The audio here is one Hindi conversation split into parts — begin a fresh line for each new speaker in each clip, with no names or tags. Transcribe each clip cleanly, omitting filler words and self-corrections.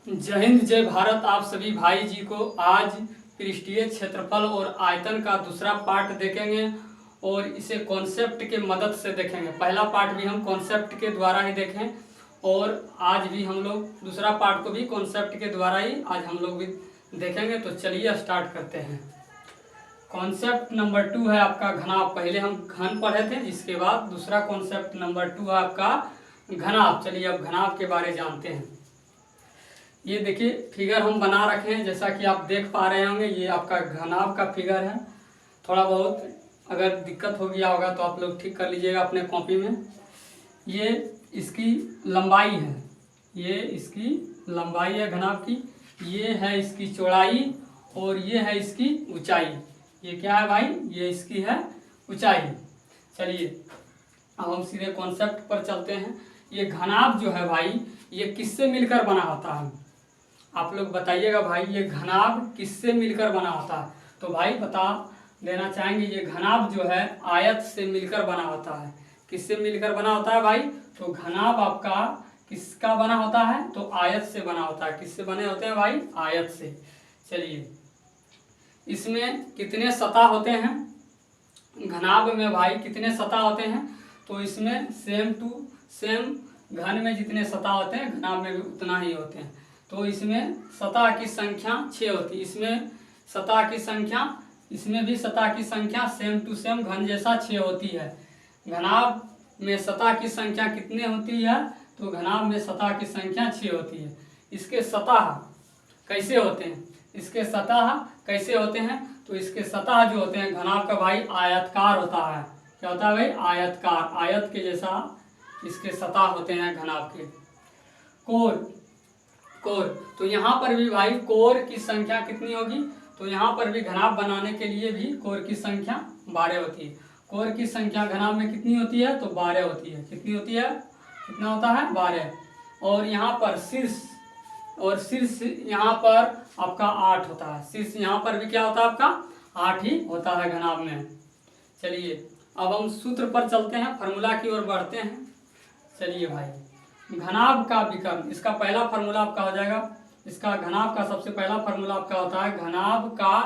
जय हिंद जय भारत। आप सभी भाई जी को आज पृष्ठीय क्षेत्रफल और आयतन का दूसरा पार्ट देखेंगे और इसे कॉन्सेप्ट के मदद से देखेंगे। पहला पार्ट भी हम कॉन्सेप्ट के द्वारा ही देखें और आज भी हम लोग दूसरा पार्ट को भी कॉन्सेप्ट के द्वारा ही आज हम लोग भी देखेंगे। तो चलिए स्टार्ट करते हैं। कॉन्सेप्ट नंबर 2 है आपका घनाभ। पहले हम घन पढ़े थे, इसके बाद दूसरा कॉन्सेप्ट नंबर 2 है आपका घनाभ। चलिए अब घनाभ के बारे जानते हैं। ये देखिए फिगर हम बना रखे हैं, जैसा कि आप देख पा रहे होंगे। ये आपका घनाभ का फिगर है। थोड़ा बहुत अगर दिक्कत हो गया होगा तो आप लोग ठीक कर लीजिएगा अपने कॉपी में। ये इसकी लंबाई है, ये इसकी लंबाई है घनाभ की। ये है इसकी चौड़ाई और ये है इसकी ऊंचाई। ये क्या है भाई? ये इसकी है ऊंचाई। चलिए अब हम सीधे कॉन्सेप्ट पर चलते हैं। ये घनाभ जो है भाई, ये किससे मिलकर बना होता है? आप लोग बताइएगा भाई, ये घनाभ किससे मिलकर बना होता है? तो भाई बता देना चाहेंगे, ये घनाभ जो है आयत से मिलकर बना होता है। किससे मिलकर बना होता है भाई? तो घनाभ आपका किसका बना होता है? तो आयत से बना होता है। किससे बने होते हैं भाई? आयत से। चलिए इसमें कितने सतह होते हैं? घनाभ में भाई कितने सतह होते हैं? तो इसमें सेम टू सेम घन में जितने सतह होते हैं घनाभ में भी उतना ही होते हैं। तो इसमें सतह की संख्या 6 होती है। इसमें सतह की संख्या, इसमें भी सतह की संख्या सेम टू सेम घन जैसा 6 होती है। घनाभ में सतह की संख्या कितनी होती है? तो घनाभ में सतह की संख्या 6 होती है। इसके सतह कैसे होते हैं? इसके सतह कैसे होते हैं? तो इसके सतह जो होते हैं घनाभ का भाई आयतकार होता है। क्या होता है भाई? आयतकार। आयत के जैसा इसके सतह होते हैं घनाभ के। कोर, कोर तो यहाँ पर भी भाई कोर की संख्या कितनी होगी? तो यहाँ पर भी घनाभ बनाने के लिए भी कोर की संख्या 12 होती है। कोर की संख्या घनाभ में कितनी होती है? तो 12 होती है। कितनी होती है? कितना होता है? 12। और यहाँ पर शीर्ष, और शीर्ष यहाँ पर आपका 8 होता है। शीर्ष यहाँ पर भी क्या होता है आपका? 8 ही होता है घनाभ में। चलिए अब हम सूत्र पर चलते हैं, फार्मूला की ओर बढ़ते हैं। चलिए भाई घनाभ का विकर्ण, इसका पहला फार्मूला आपका हो जाएगा। इसका घनाभ का सबसे पहला फार्मूला आपका होता है घनाभ का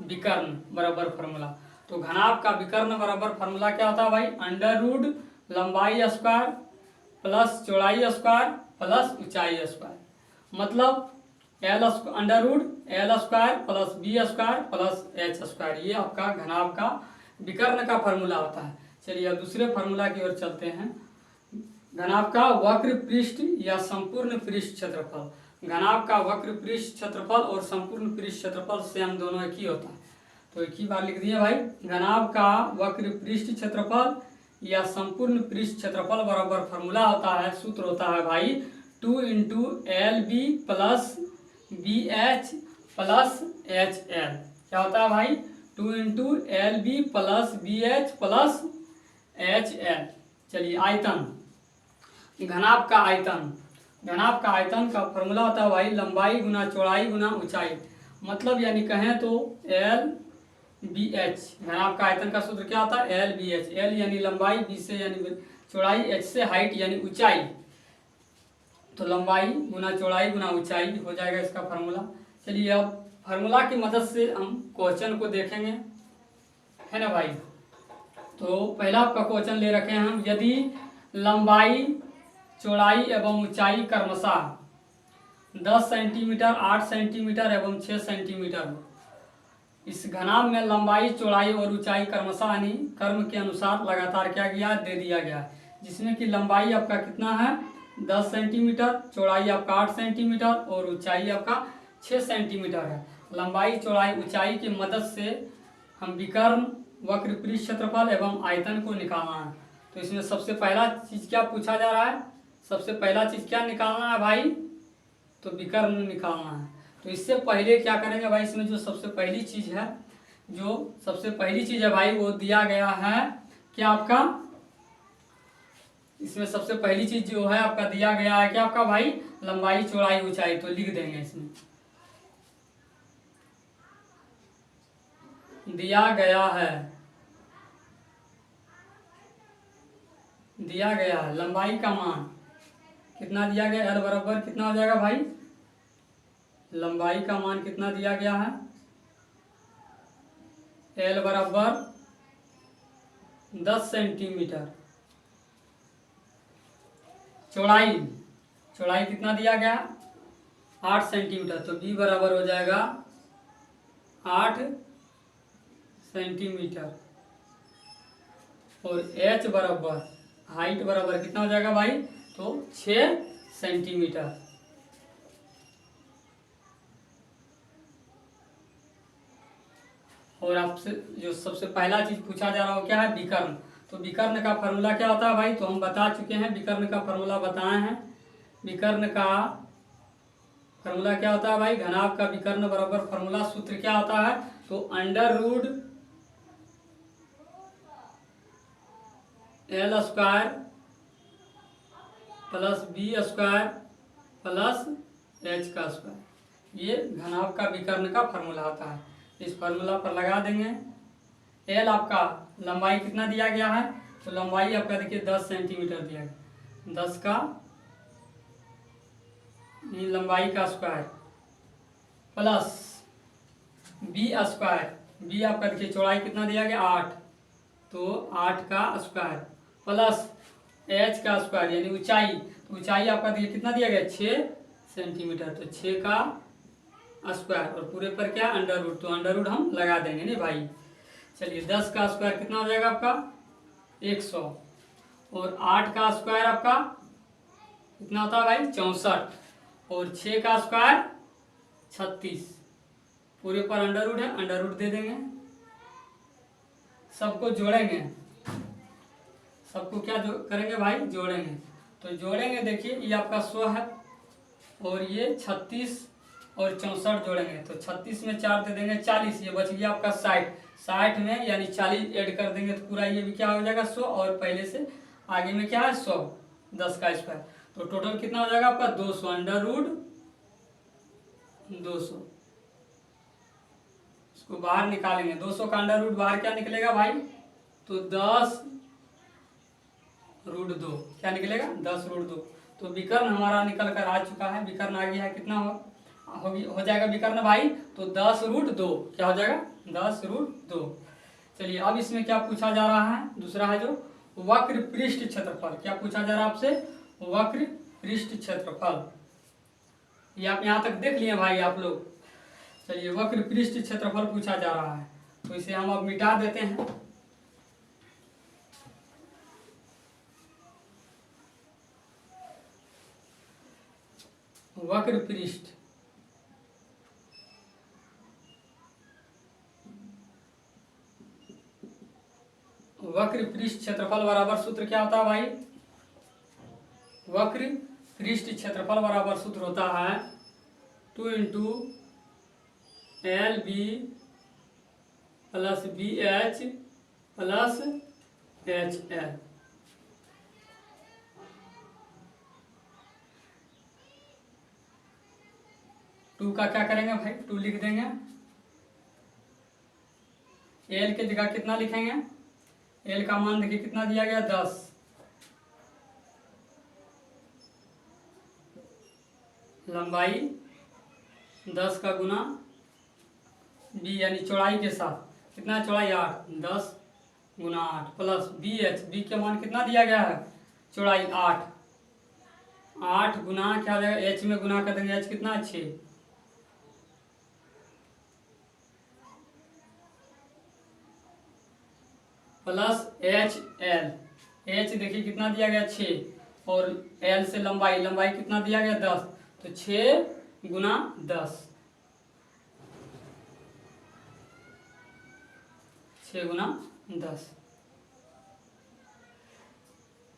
विकर्ण बराबर फार्मूला। तो घनाभ का विकर्ण बराबर फार्मूला क्या होता है भाई? अंडर रूट लंबाई स्क्वायर प्लस चौड़ाई स्क्वायर प्लस ऊंचाई स्क्वायर। मतलब L under root L square plus B square plus H square. ये आपका घनाभ का विकर्ण का फार्मूला होता है। चलिए अब दूसरे फार्मूला की ओर चलते हैं। घनाभ का वक्र पृष्ठ या संपूर्ण पृष्ठ क्षेत्रफल। घनाभ का वक्र पृष्ठ क्षेत्रफल और संपूर्ण पृष्ठ क्षेत्रफल सेम दोनों एक ही होता है। तो एक ही बार लिख दिए भाई। घनाभ का वक्र पृष्ठ क्षेत्रफल या संपूर्ण पृष्ठ क्षेत्रफल बराबर फार्मूला होता है, सूत्र होता है भाई 2 into L B plus B H plus H L. क्या होता है भाई? 2 into L B plus B H plus H L. चलिए आयतन, घनाभ का आयतन, घनाभ का आयतन का फॉर्मूला होता है भाई लंबाई गुना चौड़ाई गुना ऊंचाई। मतलब यानी कहें तो एल बी एच। घनाभ का आयतन का सूत्र क्या होता है? L B H. एल यानी लंबाई, बी से यानी चौड़ाई, एच से हाइट यानी ऊंचाई। तो लंबाई गुना चौड़ाई गुना ऊंचाई हो जाएगा इसका फार्मूला। चलिए अब फार्मूला की मदद से हम क्वेश्चन को देखेंगे, है ना भाई। तो पहला आपका क्वेश्चन ले रखे हैं हम। यदि लंबाई चौड़ाई एवं ऊंचाई क्रमशः 10 सेंटीमीटर 8 सेंटीमीटर एवं 6 सेंटीमीटर हो, इस घनाभ में लंबाई चौड़ाई और ऊंचाई क्रमशः यानी क्रम के अनुसार लगातार क्या गया? दे दिया गया है। जिसमें कि लंबाई आपका कितना है? 10 सेंटीमीटर, चौड़ाई आपका 8 सेंटीमीटर और ऊंचाई आपका 6 सेंटीमीटर है। लंबाई चौड़ाई ऊंचाई की मदद से हम विकर्ण वक्र पृष्ठ क्षेत्रफल एवं आयतन को निकालना है। तो इसमें सबसे पहला चीज क्या पूछा जा रहा है? सबसे पहला चीज क्या निकालना है भाई? तो विकर्ण निकालना है। तो इससे पहले क्या करेंगे भाई? इसमें जो सबसे पहली चीज है, जो सबसे पहली चीज है भाई, वो दिया गया है क्या आपका? इसमें सबसे पहली चीज जो है आपका दिया गया है क्या आपका भाई? लंबाई चौड़ाई ऊंचाई। तो लिख देंगे इसमें दिया गया है, दिया गया है लंबाई का मान कितना दिया गया? एल बराबर कितना हो जाएगा भाई? लंबाई का मान कितना दिया गया है, एल बराबर 10 सेंटीमीटर। चौड़ाई कितना दिया गया, 8 सेंटीमीटर, तो बी बराबर हो जाएगा 8 सेंटीमीटर। और एच बराबर, हाइट बराबर कितना हो जाएगा भाई, तो 6 सेंटीमीटर। और आपसे जो सबसे पहला चीज पूछा जा रहा हो क्या है, विकर्ण। तो विकर्ण का फार्मूला क्या होता है भाई, तो हम बता चुके हैं, विकर्ण का फार्मूला बताए हैं। विकर्ण का फार्मूला क्या होता है भाई, घनाभ का विकर्ण बराबर फार्मूला सूत्र क्या होता है, तो under root L square plus B square plus H का स्क्वायर, ये घनाभ का विकर्ण का फार्मूला होता है। इस फार्मूला पर लगा देंगे। एल आपका लंबाई कितना दिया गया है, तो लंबाई आपका देखिए 10 सेंटीमीटर दिया गया, 10 का लंबाई का square plus B square, B आपका देखिए चौड़ाई कितना दिया गया 8, तो 8 का स्क्वायर प्लस एच का स्क्वायर यानी ऊंचाई, तो ऊंचाई आपका देखिए कितना दिया गया 6 सेंटीमीटर, तो 6 का स्क्वायर और पूरे पर क्या अंडर रूट, तो अंडर रूट हम लगा देंगे नहीं भाई। चलिए 10 का स्क्वायर कितना हो जाएगा आपका 100, और 8 का स्क्वायर आपका कितना होता है भाई 64, और 6 का स्क्वायर 36, पूरे पर अंडर रूट है, अंडर रूट दे देंगे। सबको जोड़ेंगे, सबको क्या करेंगे भाई, जोड़ेंगे। तो जोड़ेंगे देखिए ये आपका 100 है और ये 36 और 64 जोड़ेंगे, तो 36 में 4 दे देंगे 40, ये बच गया आपका 60, 60 में यानी 40 ऐड कर देंगे तो पूरा ये भी क्या हो जाएगा 100, और पहले से आगे में क्या है 100, 10 का स्क्वायर, तो टोटल कितना हो जाएगा आपका 200, अंडर रूट 200। इसको बाहर निकालेंगे, 200 का अंडर रूट बाहर क्या निकलेगा भाई, तो 10 रूट 2, क्या निकलेगा 10 रूट 2। तो विकर्ण हमारा निकल कर आ चुका है, विकर्ण आ गया है, कितना हो जाएगा विकर्ण भाई, तो 10 रूट 2, क्या हो जाएगा 10 रूट 2। चलिए अब इसमें क्या पूछा जा रहा है, दूसरा है जो वक्र पृष्ठ क्षेत्रफल, क्या पूछा जा रहा है आपसे, वक्र पृष्ठ क्षेत्रफल। ये आप यहाँ तक देख लिए भाई आप लोग। चलिए वक्र पृष्ठ क्षेत्रफल पूछा जा रहा है, तो इसे हम अब मिटा देते हैं। वक्र पृष्ठ, वक्र पृष्ठ क्षेत्रफल बराबर सूत्र क्या होता है भाई, वक्र पृष्ठ क्षेत्रफल बराबर सूत्र होता है 2 into L B plus B H plus H L. Two का क्या करेंगे भाई, 2 लिख देंगे, एल के जगह कितना लिखेंगे, एल का मान देखिए कितना दिया गया 10, लंबाई 10 का गुना बी यानी चौड़ाई के साथ कितना चौड़ाई 8, 10 गुना 8 प्लस बी एच, बी के मान कितना दिया गया है चौड़ाई 8, 8 गुना क्या हो जाएगा एच में गुना कर देंगे, एच कितना 6 प्लस एच एल, एच देखिए कितना दिया गया 6 और एल से लंबाई, लंबाई कितना दिया गया 10, तो 6 गुना 10, 6 गुना 10,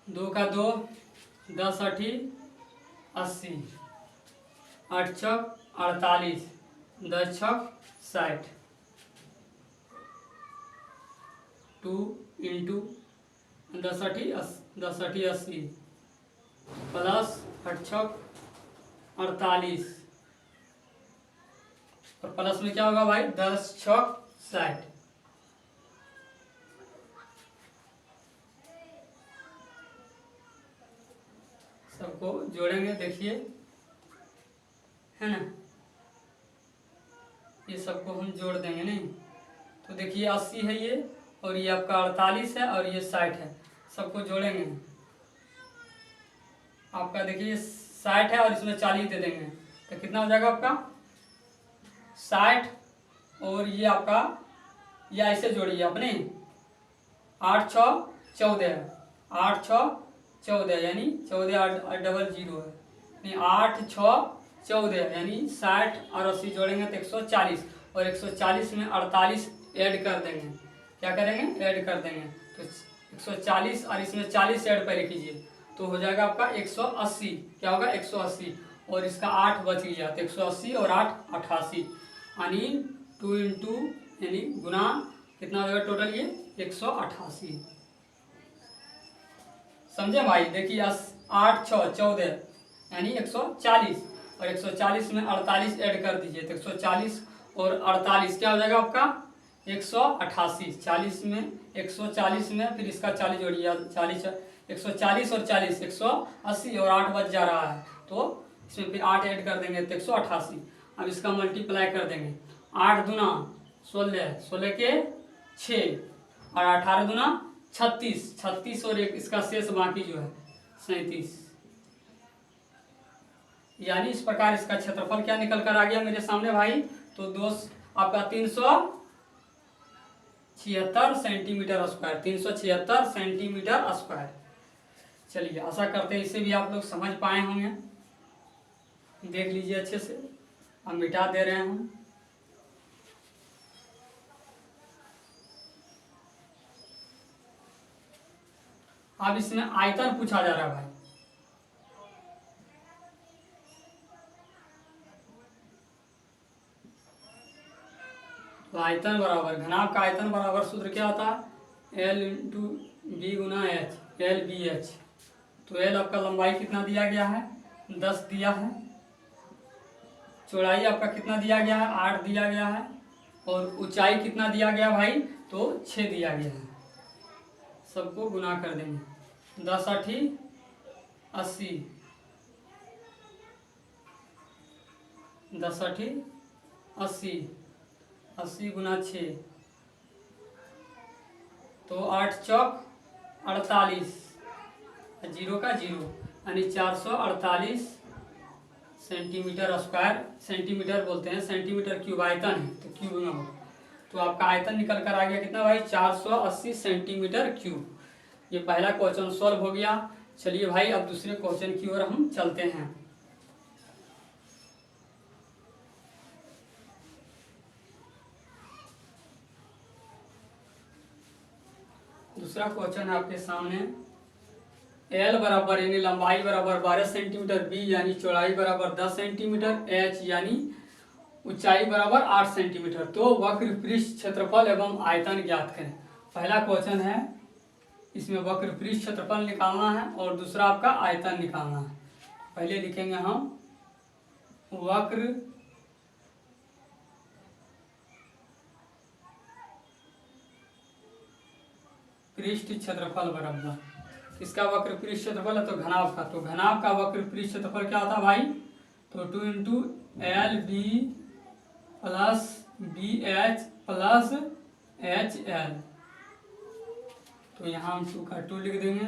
2 का 2, 10 अठी 80, 8 छक 48, 10 छक 60, 2 इंटू 10 अठी 80 प्लस 8 छक 48, और प्लस में क्या होगा भाई 10 छक 60। सबको जोड़ेंगे देखिए, है ना, ये सबको हम जोड़ देंगे नहीं। तो देखिए 80 है ये, और ये आपका 48 है, और ये 60 है। सबको जोड़ेंगे आपका देखिए 60 है और इसमें 40 दे देंगे तो कितना हो जाएगा आपका 60। और ये आपका ये ऐसे जोड़िए अपने 8 6 14, 8 6 14 यानी 14 8 डबल 0 है, यानी 8 6 14 यानी 60 और 80 जोड़ेंगे तो 140, और 140 में 48 ऐड कर देंगे। क्या करेंगे? ऐड कर देंगे। तो 140 और इसमें 40 ऐड पहले कीजिए तो हो जाएगा आपका 180। क्या होगा? 180, और इसका 8 बच गया तो 180 और 8 88, यानी 2 इंटू यानी गुना कितना हो जाएगा टोटल ये 188। समझे भाई? देखिए 8 6 14 यानी 140, और 140 में 48 ऐड कर दीजिए तो 140 और 48 क्या हो जाएगा आपका 188। 40 में 140 में फिर इसका 40 जोड़िए, 40 140 और 40 180, और 8 बच जा रहा है तो इसमें फिर 8 ऐड कर देंगे तो 188। अब इसका मल्टीप्लाई कर देंगे, 8 दूना 16, 16 के 6 और 18 दूना 36, 36 और एक इसका शेष बाकी जो है 37। यानी इस प्रकार इसका क्षेत्रफल क्या निकल कर आ गया मेरे सामने भाई? तो दोस्त आपका 376 सेंटीमीटर स्क्वायर, 376 सेंटीमीटर स्क्वायर। चलिए आशा करते हैं इसे भी आप लोग समझ पाए होंगे। देख लीजिए अच्छे से, हम मिटा दे रहे हैं। अब इसमें आयतन पूछा जा रहा है भाई। तो आयतन बराबर घनाभ का आयतन बराबर सूत्र क्या होता है? L इंटू बी गुना एच, LBH। तो L आपका लंबाई कितना दिया गया है? 10 दिया है। चौड़ाई आपका कितना दिया गया है? 8 दिया गया है। और ऊंचाई कितना दिया गया भाई? तो 6 दिया गया है। सबको गुना कर देंगे, 10 8 80, 10 8 80, 80 गुना 6 तो 8 चौक 48, 0 का 0 यानी 448 सेंटीमीटर स्क्वायर। सेंटीमीटर बोलते हैं, सेंटीमीटर क्यूब आयतन है तो क्यूब में होगा। तो आपका आयतन निकल कर आ गया कितना भाई? 480 सेंटीमीटर क्यूब। ये पहला क्वेश्चन सॉल्व हो गया। चलिए भाई अब दूसरे क्वेश्चन की ओर हम चलते हैं। दूसरा क्वेश्चन है आपके सामने। L बराबर यानी लंबाई बराबर 12 सेंटीमीटर, B यानी चौड़ाई बराबर 10 सेंटीमीटर, H यानी ऊंचाई बराबर 8 सेंटीमीटर। तो वक्र पृष्ठ क्षेत्रफल एवं आयतन ज्ञात करें। पहला क्वेश्चन है, इसमें वक्र पृष्ठ क्षेत्रफल निकालना है और दूसरा आपका आयतन निकालना है। पहले लिखेंगे हम वक्र पृष्ठ क्षेत्रफल बराबर, इसका वक्र पृष्ठ क्षेत्रफल है तो घनाभ का, तो घनाभ का वक्र पृष्ठ क्षेत्रफल क्या होता है भाई? तो 2 into LB plus BH plus HL। तो यहाँ हम 2 का 2 लिख देंगे।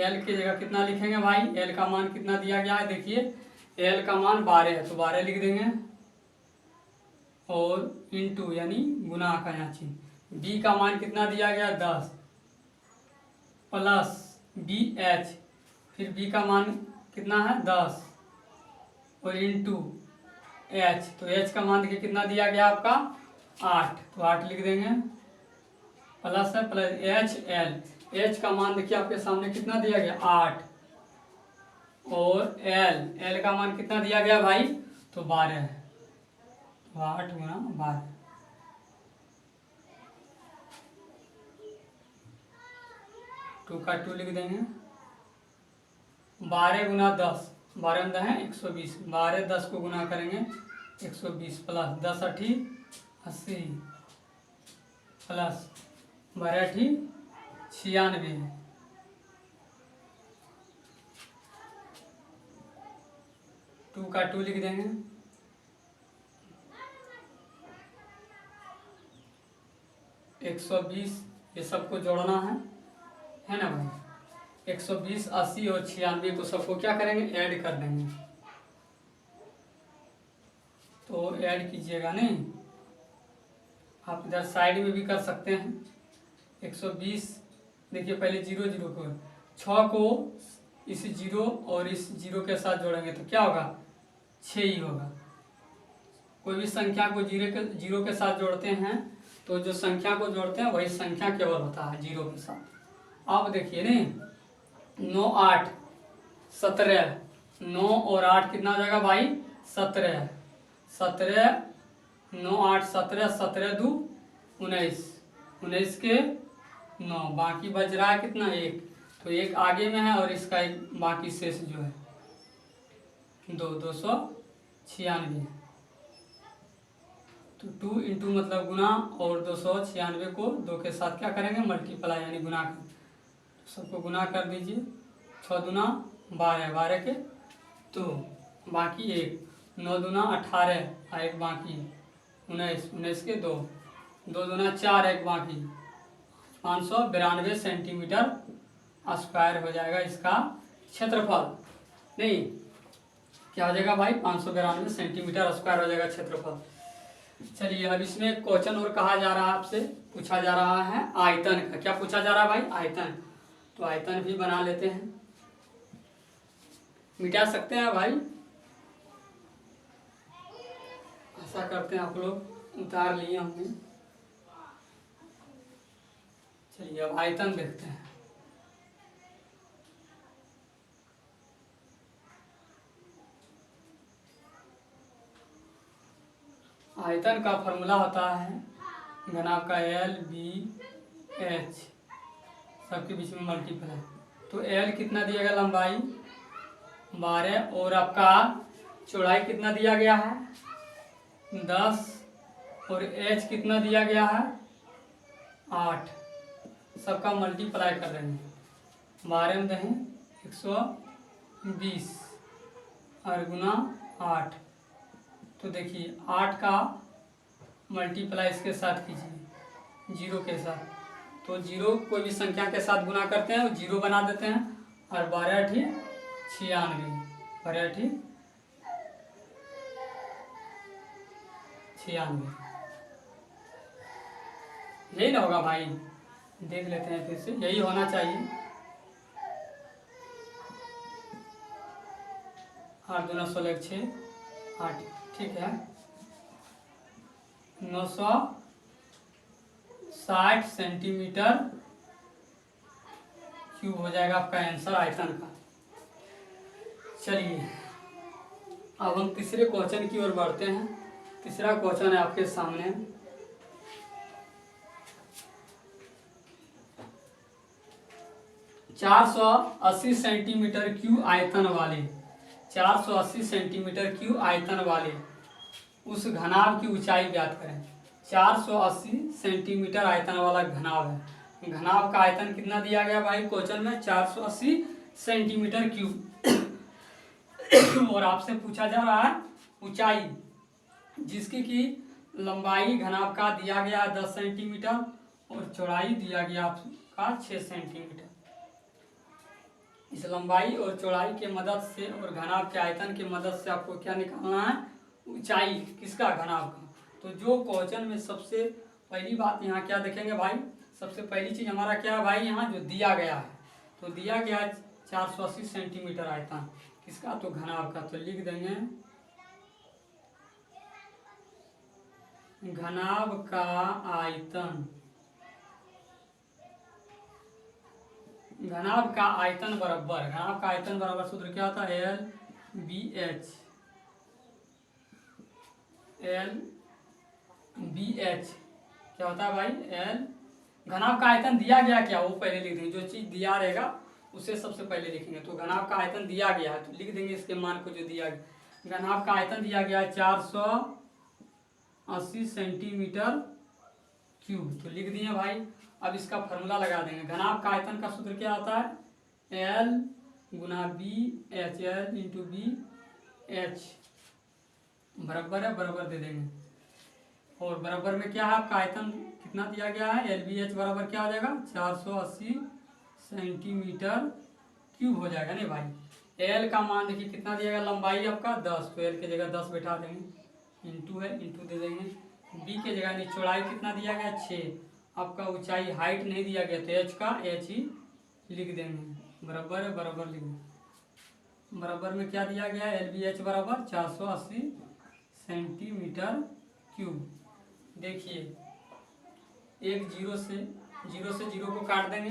L की जगह कितना लिखेंगे भाई? L का मान कितना दिया गया है? देखिए L का मान 12 है तो 12 लिख देंगे, और इंटू यानी गुना का यहाँ चिन्ह। B का मान कितना दिया गया? 10 प्लस BH, फिर B का मान कितना है? 10 और इंटू H, तो H का मान देखिए कितना दिया गया आपका? 8, तो 8 लिख देंगे, प्लस है प्लस HL। H का मान देखिए आपके सामने कितना दिया गया? 8, और L का मान कितना दिया गया भाई? तो 12 है, तो 8 गुना 12, 2 का 2 लिख देंगे। 12 गुना 10, 12 में है 120, 12 10 को गुना करेंगे 120 प्लस 10 8 80 प्लस 12 8 96, 2 का 2 लिख देंगे, 120 ये सबको जोड़ना है ना भाई। 120, 80 और 96 को सबको क्या करेंगे, ऐड कर देंगे। तो ऐड कीजिएगा नहीं, आप इधर साइड में भी कर सकते हैं। 120 देखिए पहले 0 0 को 6 को इस 0 और इस 0 के साथ जोड़ेंगे तो क्या होगा, 6 ही होगा। कोई भी संख्या को 0 के साथ जोड़ते हैं तो जो संख्या को जोड़ते हैं वही संख्या केवल होता है 0 के साथ। अब देखिए नहीं, 9 8 17, 9 और 8 कितना हो जाएगा भाई, 17, 17 9 8 17, 17 2 19, 19 के 9, बाकी बच रहा है कितना, 1। तो 1 आगे में है और इसका एक बाकी शेष जो है 296। तो 2 इंटू मतलब गुना, और 296 को 2 के साथ क्या करेंगे, मल्टीप्लाई यानी गुना कर। तो सबको गुना कर दीजिए, 6 दूना 12, 12 के तो बाकी 1, 9 दूना 18, एक बाकी 19, 19 के 2, 2 दूना 4, एक बाकी 592 सेंटीमीटर स्क्वायर हो जाएगा इसका क्षेत्रफल। नहीं क्या हो जाएगा भाई, 592 सेंटीमीटर स्क्वायर हो जाएगा क्षेत्रफल। चलिए अब इसमें क्वेश्चन और कहा जा रहा है, आपसे पूछा जा रहा है आयतन का। क्या पूछा जा रहा है भाई, आयतन। तो आयतन भी बना लेते हैं, मिटा सकते हैं भाई, ऐसा करते हैं। आप लोग उतार लिए हमने। चलिए अब आयतन देखते हैं। आयतन का फॉर्मूला होता है घनाभ का L B H सबके बीच में मल्टीप्लाई। तो L कितना दिया गया, लंबाई 12, और आपका चौड़ाई कितना दिया गया है 10, और H कितना दिया गया है 8। सबका मल्टीप्लाई कर रहे हैं, 12 में दें 120 और गुना 8। तो देखिए 8 का मल्टीप्लाई इसके साथ कीजिए 0 के साथ। तो 0 कोई भी संख्या के साथ गुना करते हैं 0 बना देते हैं, और 12 8 96, 12 8 96, यही ना होगा भाई। देख लेते हैं फिर से, यही होना चाहिए। 8 दूना 16 6 8, ठीक है। 960 सेंटीमीटर क्यूब हो जाएगा आपका आंसर आयतन का। चलिए अब हम तीसरे क्वेश्चन की ओर बढ़ते हैं। तीसरा क्वेश्चन है आपके सामने। चार 480 सेंटीमीटर क्यूब आयतन वाले 480 सेंटीमीटर क्यूब आयतन वाले उस घनाभ की ऊंचाई ज्ञात करें। 480 सेंटीमीटर आयतन वाला घनाभ है। घनाभ का आयतन कितना दिया गया भाई क्वेश्चन में, 480 सेंटीमीटर क्यूब। और आपसे पूछा जा रहा है ऊंचाई, जिसकी की लंबाई घनाभ का दिया गया 10 सेंटीमीटर और चौड़ाई दिया गया आपका 6 सेंटीमीटर। इस लंबाई और चौड़ाई के मदद से और घनाभ के आयतन की मदद से आपको क्या निकालना है, ऊंचाई किसका, घनाभ का। तो जो क्वेश्चन में सबसे पहली बात यहाँ क्या देखेंगे भाई, सबसे पहली चीज हमारा क्या है भाई, यहाँ जो दिया गया है, तो दिया गया है 480 सेंटीमीटर आयतन किसका, तो घनाभ का। तो लिख देंगे घनाभ का आयतन, घनाभ का आयतन बराबर, घनाभ का आयतन बराबर सूत्र क्या होता है, L B H, L B H क्या होता है भाई, L। घनाभ का आयतन दिया गया क्या, वो पहले लिख देंगे, जो चीज दिया रहेगा उसे सबसे पहले लिखेंगे। तो घनाभ का आयतन दिया गया है तो लिख देंगे इसके मान को जो दिया गया। घनाभ का आयतन दिया गया है 480 सेंटीमीटर क्यूब, तो लिख दिए भाई। अब इसका फॉर्मूला लगा देंगे। घनाभ का आयतन का सूत्र क्या होता है, L गुना B H, L into B H बराबर है, बराबर दे देंगे। और बराबर में क्या है आपका आयतन कितना दिया गया है, एल बी एच बराबर क्या हो जाएगा 480 सेंटीमीटर क्यूब हो जाएगा। नहीं भाई, एल का मान देखिए कितना दिया गया, लंबाई आपका 10, तो एल की जगह 10 बैठा देंगे, इंटू है इंटू दे देंगे। बी के जगह नहीं, चौड़ाई कितना दिया गया 6, आपका ऊंचाई हाइट नहीं दिया गया तो एच का एच ही लिख देंगे, बराबर है बराबर लिख देंगे। बराबर में क्या दिया गया है, एल बी एच बराबर 480 सेंटीमीटर क्यूब। देखिए एक जीरो से जीरो को काट देंगे,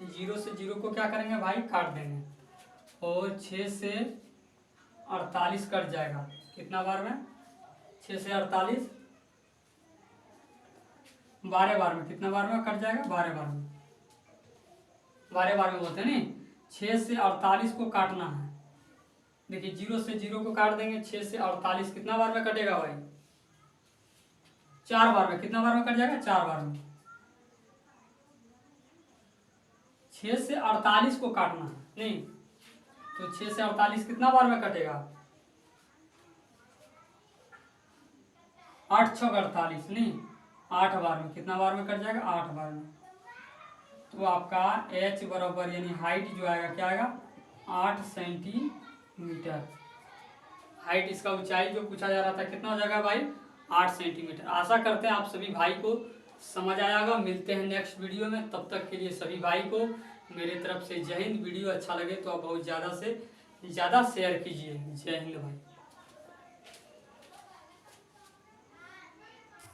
जीरो से जीरो को क्या करेंगे भाई काट देंगे, और 6 से 48 कट जाएगा, कितना बार में 6 से 48 12 बार में, कितना बार में कट जाएगा 12 बार में, 12 बार में बोलते हैं नहीं। 6 से 48 को काटना है, देखिए जीरो से जीरो को काट देंगे, 6 से 48 कितना बार में कटेगा भाई 4 बार में, कितना बार में कट जाएगा 4 बार में। 6 से 48 को काटना है नहीं, तो 6 से 48 कितना बार में कटेगा 8 6 48 नहीं, 8 बार में, कितना बार में कट जाएगा 8 बार में। तो आपका h बराबर यानी हाइट जो आएगा क्या आएगा 8 सेंटीमीटर। हाइट इसका ऊंचाई जो पूछा जा रहा था कितना हो जाएगा भाई 8 सेंटीमीटर। आशा करते हैं आप सभी भाई को समझ आया होगा। मिलते हैं नेक्स्ट वीडियो में, तब तक के लिए सभी भाई को मेरे तरफ से जय हिंद। वीडियो अच्छा लगे तो आप बहुत ज़्यादा से ज़्यादा शेयर कीजिए। जय हिंद भाई।